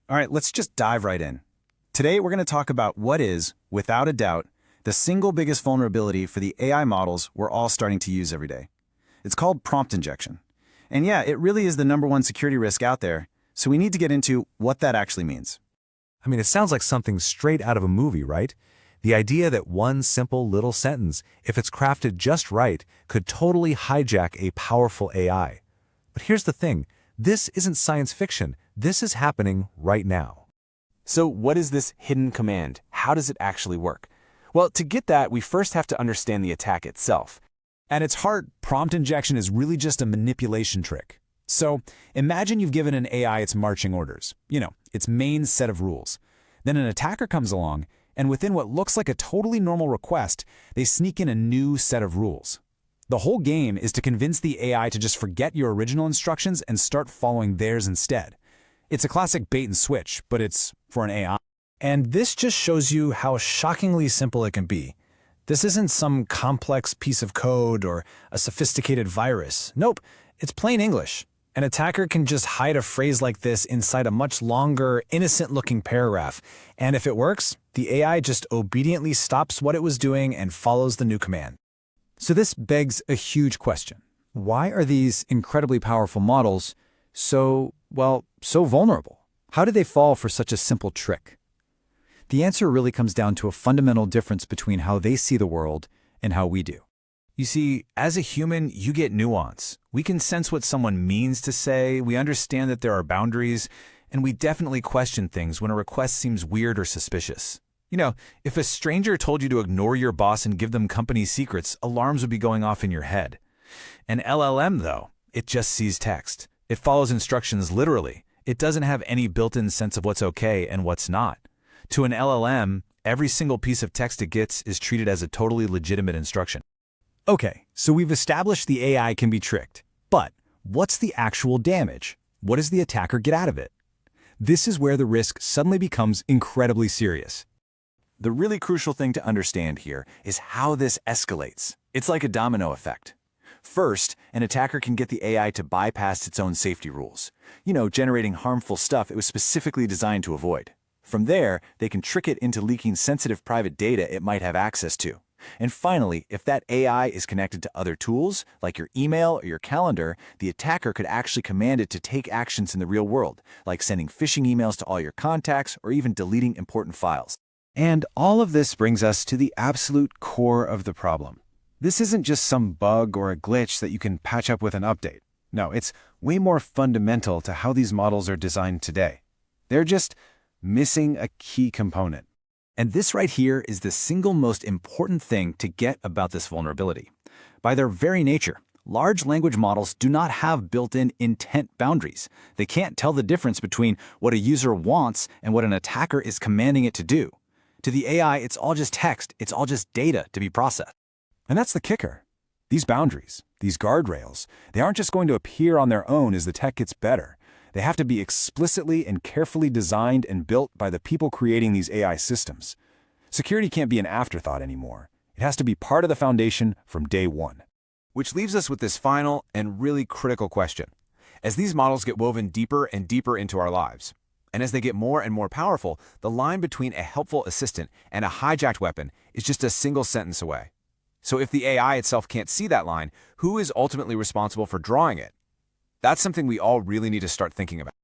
All right, let's just dive right in. Today, we're going to talk about what is, without a doubt, the single biggest vulnerability for the AI models we're all starting to use every day. It's called prompt injection. And yeah, it really is the #1 security risk out there, so we need to get into what that actually means. I mean, it sounds like something straight out of a movie, right? The idea that one simple little sentence, if it's crafted just right, could totally hijack a powerful AI. But here's the thing, this isn't science fiction. This is happening right now. So what is this hidden command? How does it actually work? Well, to get that, we first have to understand the attack itself. At its heart, prompt injection is really just a manipulation trick. So imagine you've given an AI its marching orders, its main set of rules. Then an attacker comes along, and within what looks like a totally normal request, they sneak in a new set of rules. The whole game is to convince the AI to just forget your original instructions and start following theirs instead. It's a classic bait and switch, but it's for an AI. And this just shows you how shockingly simple it can be. This isn't some complex piece of code or a sophisticated virus. Nope, it's plain English. An attacker can just hide a phrase like this inside a much longer, innocent-looking paragraph. And if it works, the AI just obediently stops what it was doing and follows the new command. So this begs a huge question. Why are these incredibly powerful models so vulnerable? How did they fall for such a simple trick? The answer really comes down to a fundamental difference between how they see the world and how we do. You see, as a human, you get nuance. We can sense what someone means to say, we understand that there are boundaries, and we definitely question things when a request seems weird or suspicious. If a stranger told you to ignore your boss and give them company secrets, alarms would be going off in your head. An LLM, though, it just sees text. It follows instructions literally. It doesn't have any built-in sense of what's okay and what's not. To an LLM, every single piece of text it gets is treated as a totally legitimate instruction. Okay, so we've established the AI can be tricked. But what's the actual damage? What does the attacker get out of it? This is where the risk suddenly becomes incredibly serious. The really crucial thing to understand here is how this escalates. It's like a domino effect. First, an attacker can get the AI to bypass its own safety rules, generating harmful stuff it was specifically designed to avoid. From there, they can trick it into leaking sensitive private data it might have access to. And finally, if that AI is connected to other tools, like your email or your calendar, the attacker could actually command it to take actions in the real world, like sending phishing emails to all your contacts or even deleting important files. And all of this brings us to the absolute core of the problem. This isn't just some bug or a glitch that you can patch up with an update. No, it's way more fundamental to how these models are designed today. They're just missing a key component. And this right here is the single most important thing to get about this vulnerability. By their very nature, large language models do not have built-in intent boundaries. They can't tell the difference between what a user wants and what an attacker is commanding it to do. To the AI, it's all just text, it's all just data to be processed. And that's the kicker. These boundaries, these guardrails, they aren't just going to appear on their own as the tech gets better. They have to be explicitly and carefully designed and built by the people creating these AI systems. Security can't be an afterthought anymore. It has to be part of the foundation from day one. Which leaves us with this final and really critical question. As these models get woven deeper and deeper into our lives, and as they get more and more powerful, the line between a helpful assistant and a hijacked weapon is just a single sentence away. So if the AI itself can't see that line, who is ultimately responsible for drawing it? That's something we all really need to start thinking about.